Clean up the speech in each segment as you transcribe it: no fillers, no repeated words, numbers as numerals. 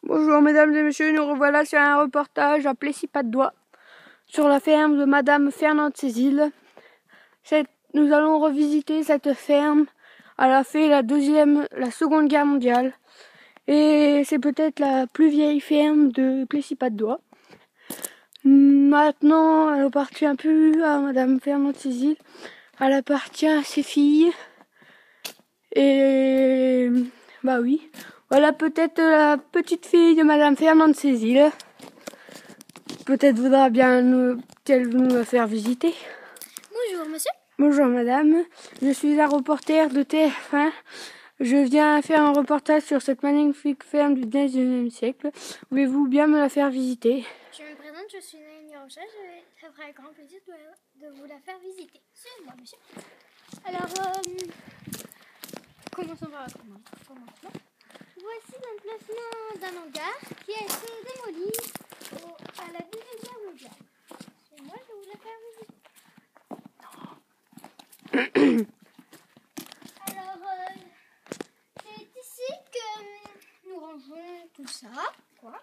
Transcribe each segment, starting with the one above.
Bonjour mesdames et messieurs, nous revoilà sur un reportage à Plessis-Patte-d'Oie sur la ferme de Madame Fernande Cézille. Nous allons revisiter cette ferme. Elle a fait la Seconde Guerre mondiale et c'est peut-être la plus vieille ferme de Plessis-Patte-d'Oie. Maintenant, elle appartient plus à Madame Fernande Cézille, elle appartient à ses filles. Et bah oui, voilà peut-être la petite fille de Madame Fernande Cézille. Peut-être voudra bien qu'elle nous la faire visiter. Bonjour monsieur. Bonjour madame, je suis un reporter de TF1. Je viens faire un reportage sur cette magnifique ferme du 19e siècle. Voulez-vous bien me la faire visiter? Je me présente, je suis Naomi Rocha, ça fera un grand plaisir de vous la faire visiter. Suivez-moi monsieur. Alors, commençons par le commencement. Voici l'emplacement d'un hangar qui a été démoli à la Deuxième Guerre mondiale. Suivez-moi, je vais vous la faire visiter. Alors, c'est ici que nous rangeons tout ça, quoi.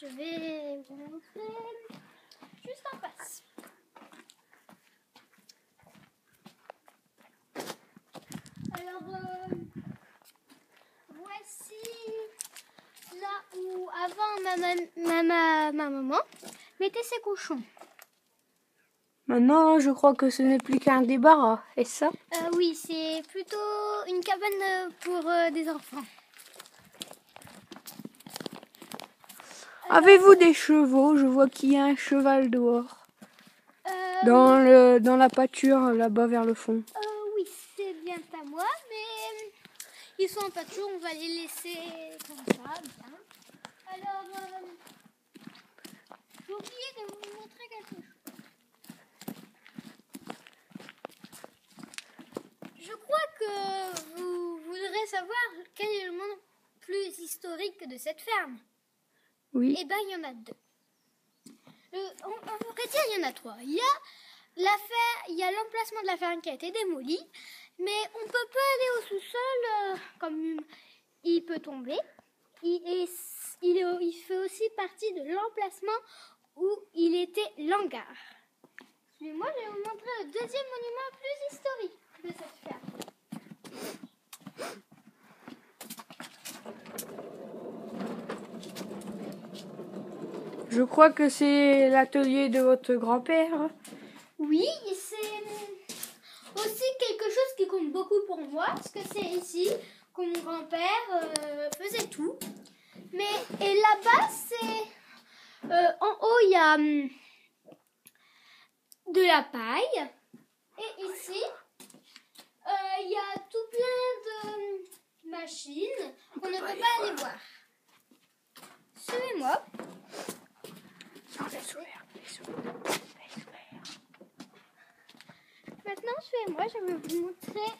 Je vais vous montrer juste en face. Alors, voici là où avant ma maman mettait ses cochons. Maintenant, je crois que ce n'est plus qu'un débarras, est-ce ça? Oui, c'est plutôt une cabane pour des enfants. Avez-vous des chevaux? Je vois qu'il y a un cheval dehors. Dans la pâture, là-bas vers le fond. Oui, c'est bien à moi, mais ils sont en pâture, on va les laisser comme ça, bien. Alors, j'ai oublié de vous montrer quelque chose. Je crois que vous voudrez savoir quel est le monde plus historique de cette ferme. Oui. Eh bien, il y en a deux. En vrai dire, il y en a trois. Il y a l'emplacement de la ferme qui a été démoli, mais on ne peut pas aller au sous-sol comme il peut tomber. Il fait aussi partie de l'emplacement où il était l'hangar. Suivez-moi, je vais vous montrer le deuxième monument plus historique de cette ferme. Je crois que c'est l'atelier de votre grand-père. Oui, c'est aussi quelque chose qui compte beaucoup pour moi, parce que c'est ici que mon grand-père faisait tout. Et là-bas, c'est... en haut, il y a de la paille. Et ici, il y a tout plein de machines qu'on ne peut pas aller voir. Suivez-moi. Non, laisse ouvert. Maintenant, suivez-moi, je vais vous montrer.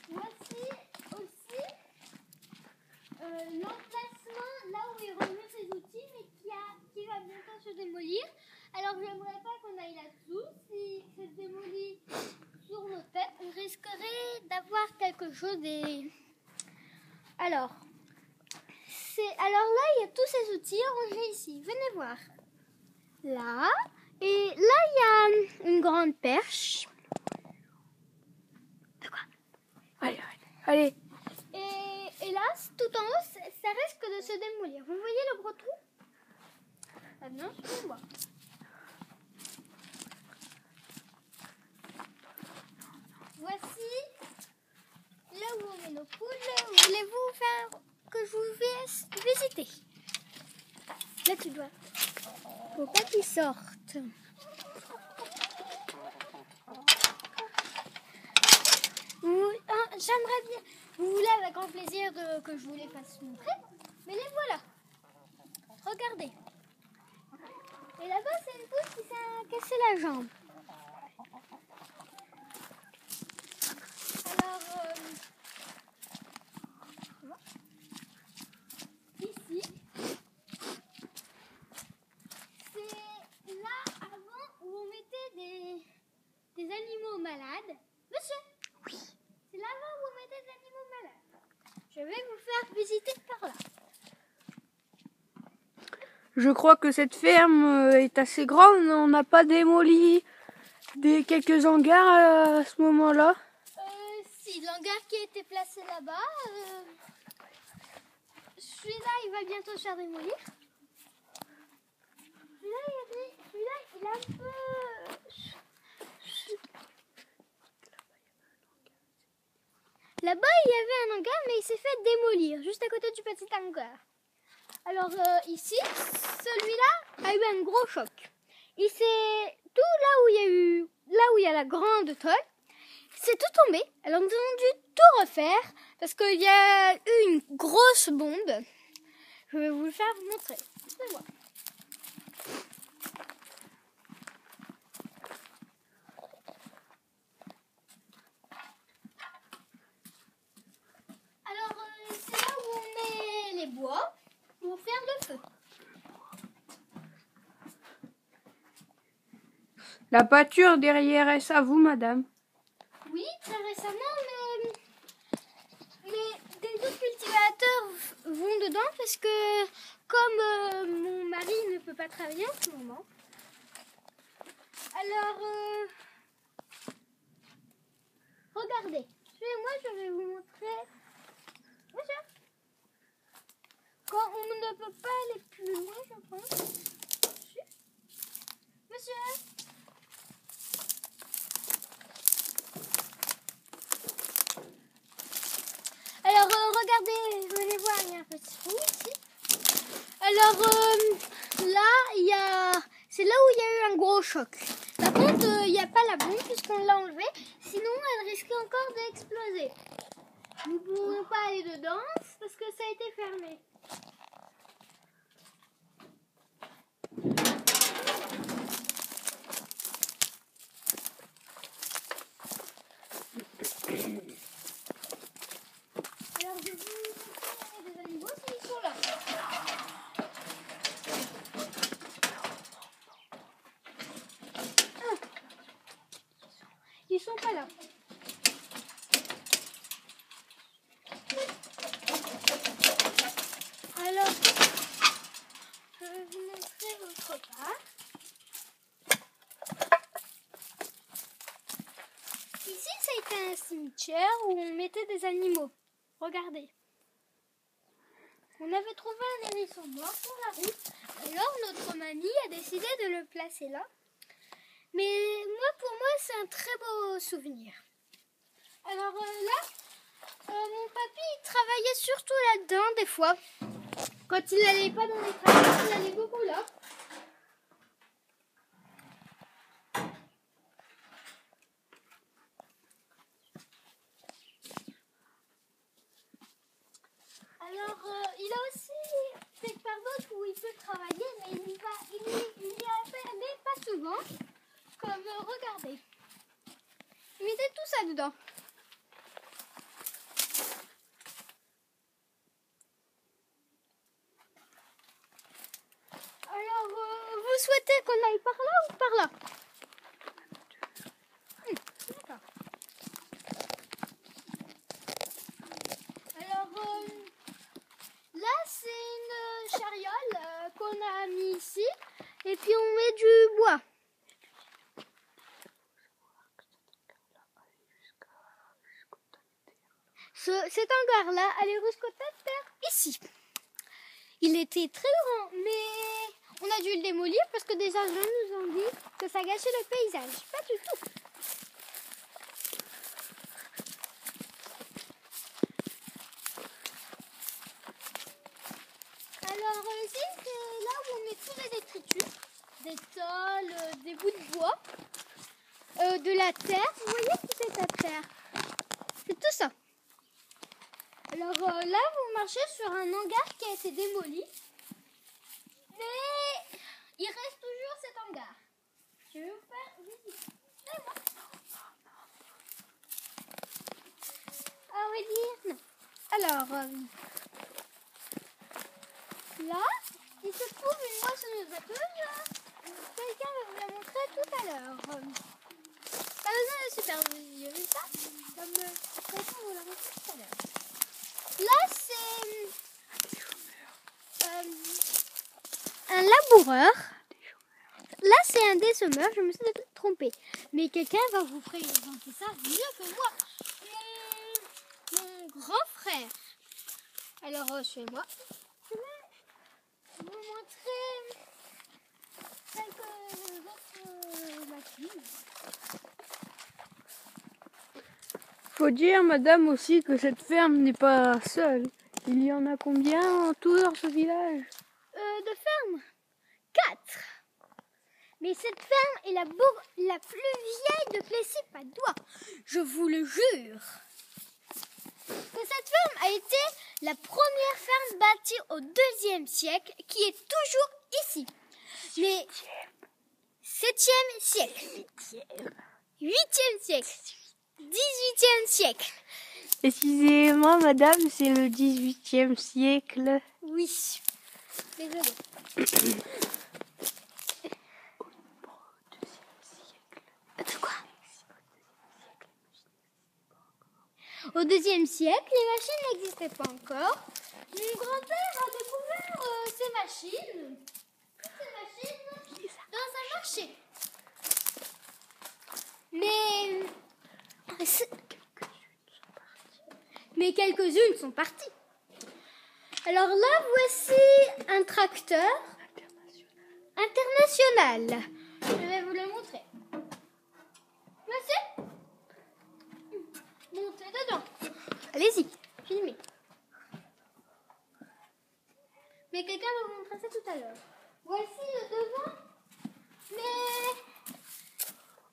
Voici aussi l'emplacement là où il remet ses outils, mais qui va bientôt se démolir. Alors, je n'aimerais pas qu'on aille là-dessous. Si c'est démoli sur nos têtes, on risquerait d'avoir quelque chose des... Alors là, il y a tous ces outils rangés ici. Venez voir. Là. Et là, il y a une grande perche. De quoi? Allez. Et là, tout en haut, ça risque de se démolir. Vous voyez le gros trou? Maintenant, suivez-moi. Voici là où on met nos poules. Voulez-vous faire que je vous fasse visiter? Là, tu dois. Faut pas qu'ils sortent. J'aimerais bien. Vous voulez avec grand plaisir que je vous les fasse montrer, mais les voilà. Regardez. Et là-bas, c'est une poule qui s'est cassé la jambe. Alors, ici, c'est là avant où on mettait des animaux malades. Monsieur? Oui. C'est là avant où on Je vais vous faire visiter par là. Je crois que cette ferme est assez grande. On n'a pas démoli quelques hangars à ce moment-là. Si, l'hangar qui a été placé là-bas, celui-là, il va bientôt se faire démolir. Celui-là, il est un peu... Là-bas, il y avait un hangar, mais il s'est fait démolir, juste à côté du petit hangar. Alors ici, celui-là a eu un gros choc. Il s'est tout là où il y a la grande tôle, c'est tout tombé. Alors nous avons dû tout refaire parce qu'il y a eu une grosse bombe. Je vais vous le faire montrer. Suivez-moi. Alors c'est là où on met les bois pour faire le feu. La pâture derrière, est-ce à vous, madame? Oui, très récemment, mais des autres cultivateurs vont dedans parce que comme mon mari ne peut pas travailler en ce moment, alors regardez, suivez-moi, je vais vous montrer. Monsieur, quand on ne peut pas aller plus loin, je pense. Monsieur. Alors regardez, venez voir, il y a un petit trou ici. Alors là, c'est là où il y a eu un gros choc. Par contre, il n'y a pas la bombe puisqu'on l'a enlevée. Sinon, elle risquait encore d'exploser. Nous ne pouvons pas aller dedans parce que ça a été fermé. Alors je vais vous montrer des animaux s'ils sont là. Ils sont pas là. Alors, je vais vous montrer votre part. Ici, ça a été un cimetière où on mettait des animaux. Regardez. On avait trouvé un hérisson mort sur la route. Alors, notre mamie a décidé de le placer là. Mais pour moi, c'est un très beau souvenir. Alors là, mon papy il travaillait surtout là-dedans des fois. Quand il n'allait pas dans les travaux, il allait beaucoup là. Alors, il a aussi quelque part d'autre où il peut travailler, mais il n'y allait pas souvent. Comme, regardez. Il mettait tout ça dedans. Alors, vous souhaitez qu'on aille par là ou par là? D'accord. Alors, là, c'est une chariole qu'on a mis ici. Et puis, on met du bois. Cet hangar-là allait jusqu'au tas de terre ici. Il était très grand, mais on a dû le démolir parce que des agents nous ont dit que ça gâchait le paysage. Pas du tout. Alors ici, c'est là où on met tous les détritus, des tôles, des bouts de bois, de la terre. Vous voyez toute cette terre? C'est tout ça. Alors là, vous marchez sur un hangar qui a été démoli. Mais il reste toujours cet hangar. Je vais vous faire visiter. Ah oui, dire non. Alors, là, il se trouve une moissonneuse batteuse. Quelqu'un va vous la montrer tout à l'heure. Pas besoin de superviser ça, comme quelqu'un vous la montrer tout à l'heure. Là, c'est un laboureur. Là, c'est un dessemeur. Je me suis trompée. Mais quelqu'un va vous présenter ça mieux que moi. Mon grand frère. Alors, suivez-moi. Je vais vous montrer quelques autres machines. Faut dire, madame, aussi que cette ferme n'est pas seule. Il y en a combien en tout dans ce village? De ferme 4. Mais cette ferme est la plus vieille de Plessis-Padoue. Je vous le jure. Que cette ferme a été la première ferme bâtie au 2e siècle, qui est toujours ici. Mais 7e siècle, 8e siècle, 18e siècle. Excusez-moi, madame, c'est le 18e siècle. Oui, désolée. De quoi? Au 2e siècle, les machines n'existaient pas encore. Mon grand-père a découvert ces machines dans un marché. Mais quelques-unes sont parties. Alors là, voici un tracteur international. Je vais vous le montrer. Voici. Montez dedans. Allez-y, filmez. Mais quelqu'un va vous montrer ça tout à l'heure. Voici le devant.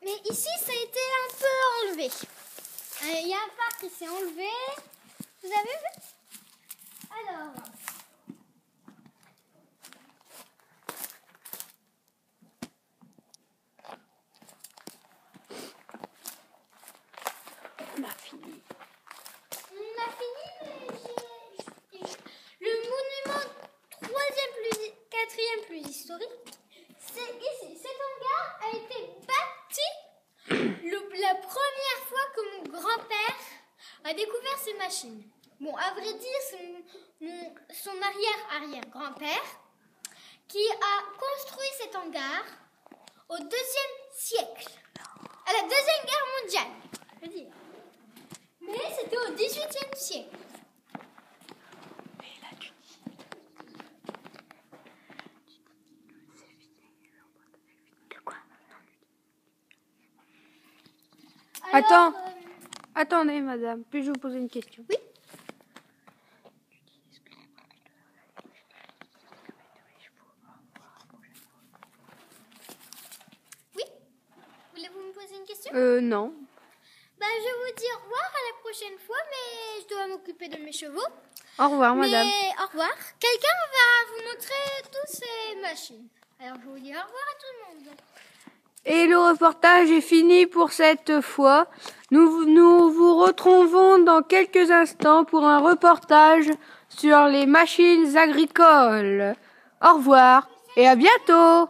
Mais ici, ça a été un peu enlevé. Il y a un phare qui s'est enlevé. Vous avez vu? Alors... On a fini. On a fini, mais le monument 4e plus historique, c'est ici. Cet hangar a été bâti la première fois que mon grand-père a découvert ces machines. Bon, à vrai dire, son arrière-arrière-grand-père qui a construit cet hangar au 2e siècle, à la 2e guerre mondiale, je veux dire. Mais c'était au 18e siècle. Alors, Attendez, madame, puis-je vous poser une question? Oui. Oui. Voulez-vous me poser une question? Non. Je vais vous dire au revoir à la prochaine fois, mais je dois m'occuper de mes chevaux. Au revoir, madame. Mais au revoir. Quelqu'un va vous montrer toutes ces machines. Alors je vous dis au revoir à tout le monde. Et le reportage est fini pour cette fois. Nous vous retrouvons dans quelques instants pour un reportage sur les machines agricoles. Au revoir et à bientôt.